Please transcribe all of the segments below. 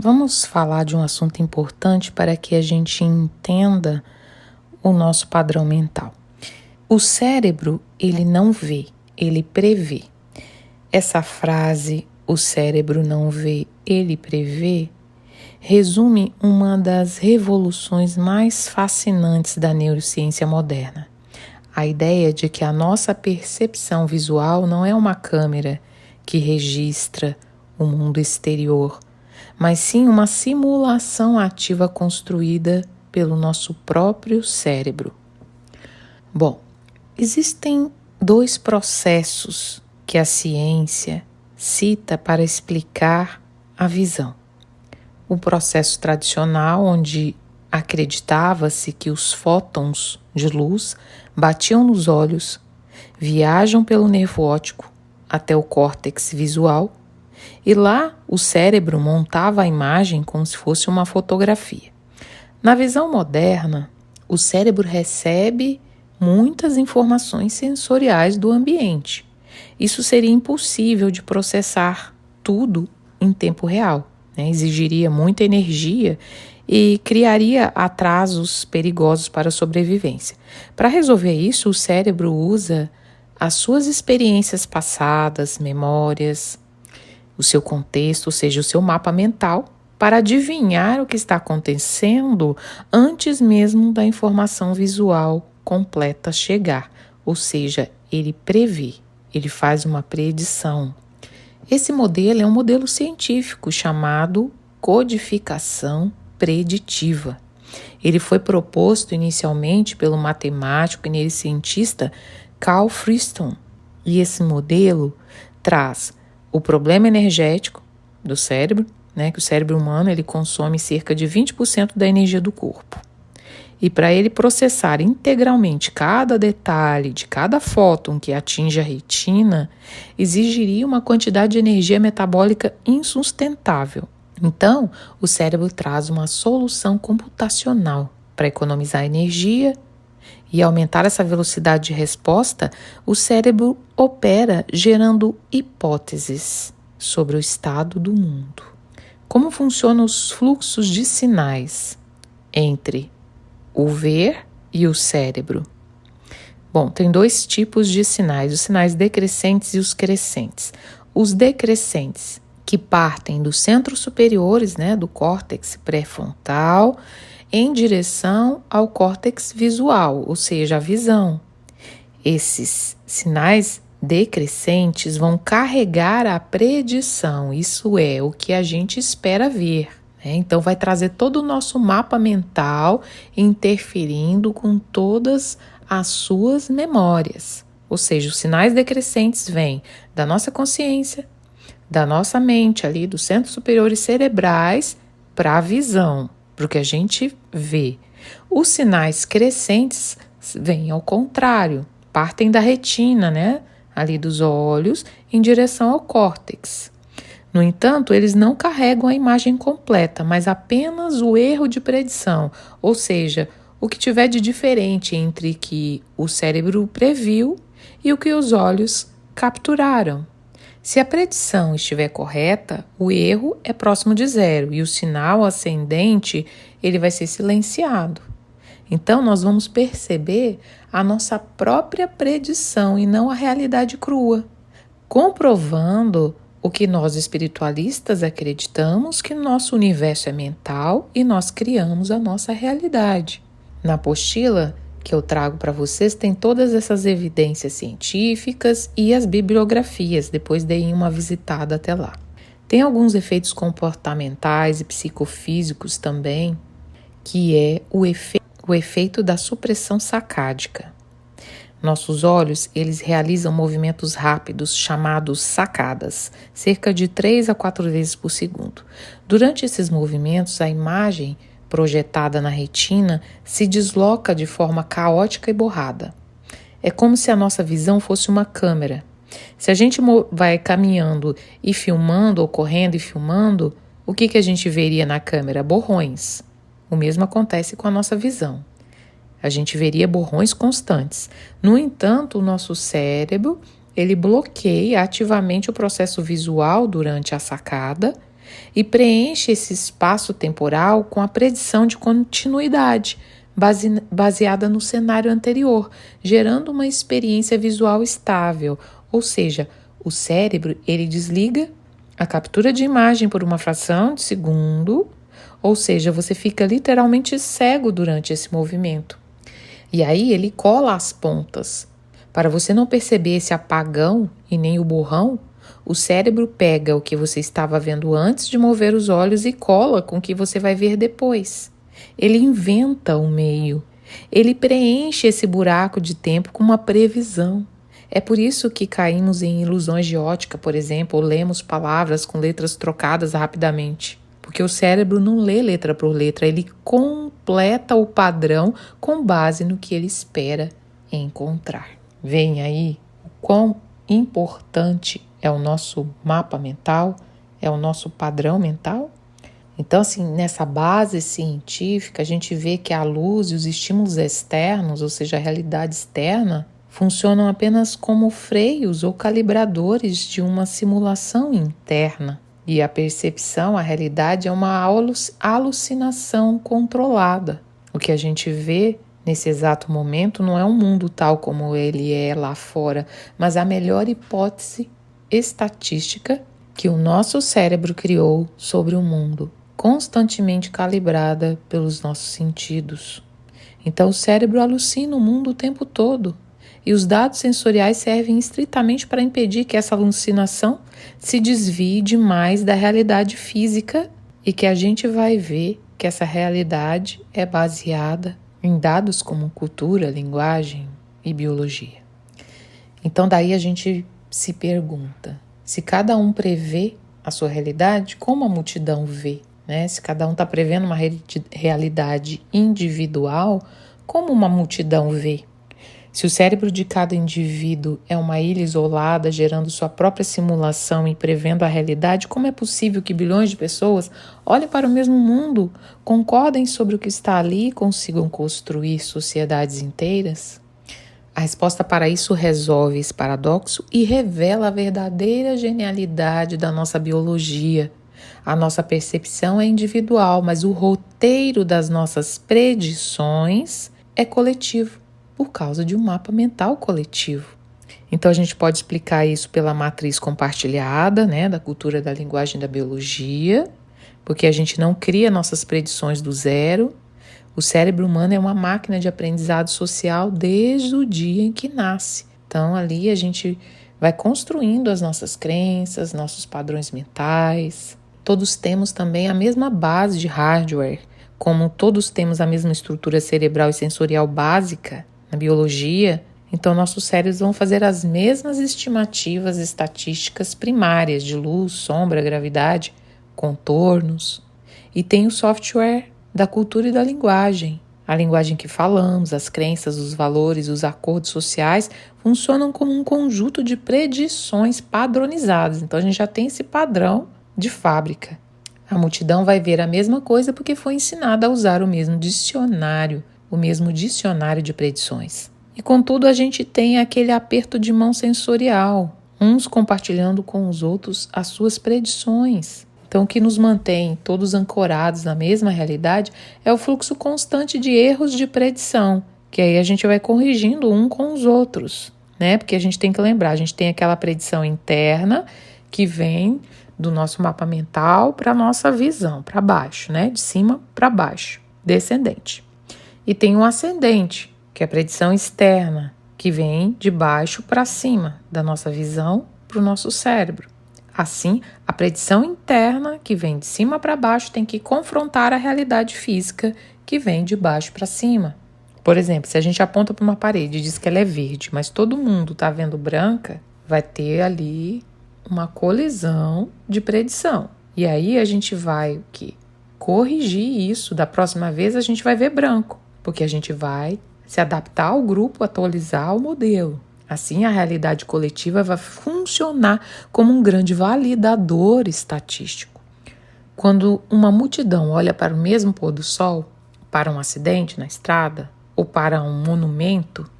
Vamos falar de um assunto importante para que a gente entenda o nosso padrão mental. O cérebro, ele não vê, ele prevê. Essa frase, o cérebro não vê, ele prevê, resume uma das revoluções mais fascinantes da neurociência moderna. A ideia de que a nossa percepção visual não é uma câmera que registra o mundo exterior, mas sim uma simulação ativa construída pelo nosso próprio cérebro. Bom, existem dois processos que a ciência cita para explicar a visão. O processo tradicional, onde acreditava-se que os fótons de luz batiam nos olhos, viajam pelo nervo óptico até o córtex visual e lá o cérebro montava a imagem como se fosse uma fotografia. Na visão moderna, o cérebro recebe muitas informações sensoriais do ambiente. Isso seria impossível de processar tudo em tempo real, né? Exigiria muita energia e criaria atrasos perigosos para a sobrevivência. Para resolver isso, o cérebro usa as suas experiências passadas, memórias, o seu contexto, ou seja, o seu mapa mental, para adivinhar o que está acontecendo antes mesmo da informação visual completa chegar. Ou seja, ele prevê, ele faz uma predição. Esse modelo é um modelo científico chamado codificação preditiva. Ele foi proposto inicialmente pelo matemático e neurocientista Carl Friston. E esse modelo traz o problema energético do cérebro, né, que o cérebro humano ele consome cerca de 20% da energia do corpo. E para ele processar integralmente cada detalhe de cada fóton que atinge a retina, exigiria uma quantidade de energia metabólica insustentável. Então, o cérebro traz uma solução computacional para economizar energia e aumentar essa velocidade de resposta. O cérebro opera gerando hipóteses sobre o estado do mundo. Como funcionam os fluxos de sinais entre o ver e o cérebro? Bom, tem dois tipos de sinais, os sinais decrescentes e os crescentes. Os decrescentes, que partem dos centros superiores, né, do córtex pré-frontal, em direção ao córtex visual, ou seja, a visão. Esses sinais decrescentes vão carregar a predição, isso é, o que a gente espera ver. Então, vai trazer todo o nosso mapa mental interferindo com todas as suas memórias. Ou seja, os sinais decrescentes vêm da nossa consciência, da nossa mente, ali dos centros superiores cerebrais, para a visão, para o que a gente vê. Os sinais crescentes vêm ao contrário, partem da retina, né? Ali dos olhos, em direção ao córtex. No entanto, eles não carregam a imagem completa, mas apenas o erro de predição, ou seja, o que tiver de diferente entre o que o cérebro previu e o que os olhos capturaram. Se a predição estiver correta, o erro é próximo de zero e o sinal ascendente ele vai ser silenciado. Então, nós vamos perceber a nossa própria predição e não a realidade crua, comprovando o que nós espiritualistas acreditamos, que nosso universo é mental e nós criamos a nossa realidade. Na apostila que eu trago para vocês tem todas essas evidências científicas e as bibliografias, depois deem uma visitada até lá. Tem alguns efeitos comportamentais e psicofísicos também, que é o efeito da supressão sacádica. Nossos olhos, eles realizam movimentos rápidos chamados sacadas, cerca de 3 a 4 vezes por segundo. Durante esses movimentos, a imagem projetada na retina se desloca de forma caótica e borrada. É como se a nossa visão fosse uma câmera. Se a gente vai caminhando e filmando, ou correndo e filmando, o que a gente veria na câmera? Borrões. O mesmo acontece com a nossa visão. A gente veria borrões constantes. No entanto, o nosso cérebro, ele bloqueia ativamente o processo visual durante a sacada e preenche esse espaço temporal com a predição de continuidade, baseada no cenário anterior, gerando uma experiência visual estável, ou seja, o cérebro ele desliga a captura de imagem por uma fração de segundo, ou seja, você fica literalmente cego durante esse movimento. E aí ele cola as pontas. Para você não perceber esse apagão e nem o borrão, o cérebro pega o que você estava vendo antes de mover os olhos e cola com o que você vai ver depois. Ele inventa um meio. Ele preenche esse buraco de tempo com uma previsão. É por isso que caímos em ilusões de ótica, por exemplo, ou lemos palavras com letras trocadas rapidamente. Porque o cérebro não lê letra por letra, ele completa o padrão com base no que ele espera encontrar. Vem aí o quão importante é o nosso mapa mental, é o nosso padrão mental? Então, assim, nessa base científica, a gente vê que a luz e os estímulos externos, ou seja, a realidade externa, funcionam apenas como freios ou calibradores de uma simulação interna. E a percepção, a realidade, é uma alucinação controlada. O que a gente vê nesse exato momento não é um mundo tal como ele é lá fora, mas a melhor hipótese estatística que o nosso cérebro criou sobre o mundo, constantemente calibrada pelos nossos sentidos. Então o cérebro alucina o mundo o tempo todo. E os dados sensoriais servem estritamente para impedir que essa alucinação se desvie demais da realidade física e que a gente vai ver que essa realidade é baseada em dados como cultura, linguagem e biologia. Então daí a gente se pergunta, se cada um prevê a sua realidade, como a multidão vê? Né? Se cada um está prevendo uma realidade individual, como uma multidão vê? Se o cérebro de cada indivíduo é uma ilha isolada, gerando sua própria simulação e prevendo a realidade, como é possível que bilhões de pessoas olhem para o mesmo mundo, concordem sobre o que está ali e consigam construir sociedades inteiras? A resposta para isso resolve esse paradoxo e revela a verdadeira genialidade da nossa biologia. A nossa percepção é individual, mas o roteiro das nossas predições é coletivo, por causa de um mapa mental coletivo. Então a gente pode explicar isso pela matriz compartilhada, né, da cultura da linguagem da biologia, porque a gente não cria nossas predições do zero. O cérebro humano é uma máquina de aprendizado social desde o dia em que nasce. Então ali a gente vai construindo as nossas crenças, nossos padrões mentais. Todos temos também a mesma base de hardware, como todos temos a mesma estrutura cerebral e sensorial básica na biologia, então nossos cérebros vão fazer as mesmas estimativas estatísticas primárias de luz, sombra, gravidade, contornos. E tem o software da cultura e da linguagem. A linguagem que falamos, as crenças, os valores, os acordos sociais funcionam como um conjunto de predições padronizadas. Então a gente já tem esse padrão de fábrica. A multidão vai ver a mesma coisa porque foi ensinada a usar o mesmo dicionário de predições. E contudo a gente tem aquele aperto de mão sensorial, uns compartilhando com os outros as suas predições. Então o que nos mantém todos ancorados na mesma realidade é o fluxo constante de erros de predição, que aí a gente vai corrigindo um com os outros, né? Porque a gente tem que lembrar, a gente tem aquela predição interna que vem do nosso mapa mental para a nossa visão, para baixo, né? De cima para baixo, descendente. E tem um ascendente, que é a predição externa, que vem de baixo para cima, da nossa visão para o nosso cérebro. Assim, a predição interna, que vem de cima para baixo, tem que confrontar a realidade física, que vem de baixo para cima. Por exemplo, se a gente aponta para uma parede e diz que ela é verde, mas todo mundo está vendo branca, vai ter ali uma colisão de predição. E aí a gente vai o quê? Corrigir isso. Da próxima vez a gente vai ver branco, porque a gente vai se adaptar ao grupo, atualizar o modelo. Assim, a realidade coletiva vai funcionar como um grande validador estatístico. Quando uma multidão olha para o mesmo pôr do sol, para um acidente na estrada ou para um monumento,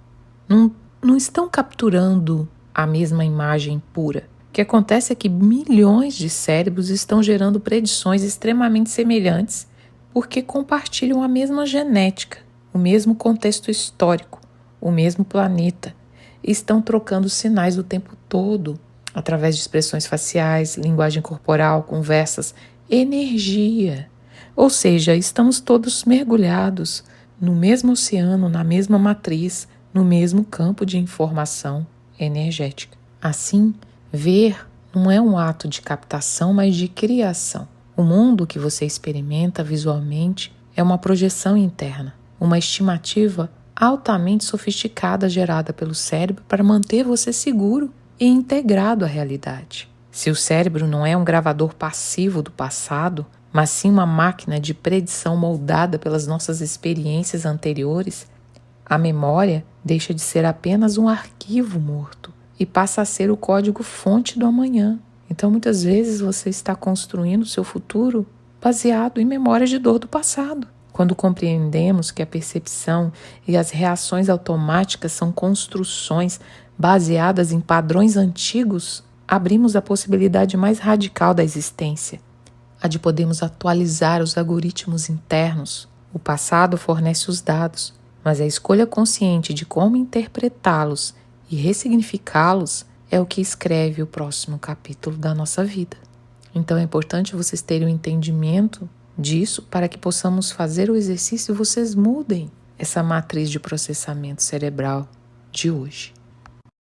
não estão capturando a mesma imagem pura. O que acontece é que milhões de cérebros estão gerando predições extremamente semelhantes porque compartilham a mesma genética, o mesmo contexto histórico, o mesmo planeta, e estão trocando sinais o tempo todo, através de expressões faciais, linguagem corporal, conversas, energia. Ou seja, estamos todos mergulhados no mesmo oceano, na mesma matriz, no mesmo campo de informação energética. Assim, ver não é um ato de captação, mas de criação. O mundo que você experimenta visualmente é uma projeção interna, uma estimativa altamente sofisticada gerada pelo cérebro para manter você seguro e integrado à realidade. Se o cérebro não é um gravador passivo do passado, mas sim uma máquina de predição moldada pelas nossas experiências anteriores, a memória deixa de ser apenas um arquivo morto e passa a ser o código-fonte do amanhã. Então, muitas vezes você está construindo o seu futuro baseado em memórias de dor do passado. Quando compreendemos que a percepção e as reações automáticas são construções baseadas em padrões antigos, abrimos a possibilidade mais radical da existência, a de podermos atualizar os algoritmos internos. O passado fornece os dados, mas a escolha consciente de como interpretá-los e ressignificá-los é o que escreve o próximo capítulo da nossa vida. Então é importante vocês terem um entendimento disso para que possamos fazer o exercício e vocês mudem essa matriz de processamento cerebral de hoje.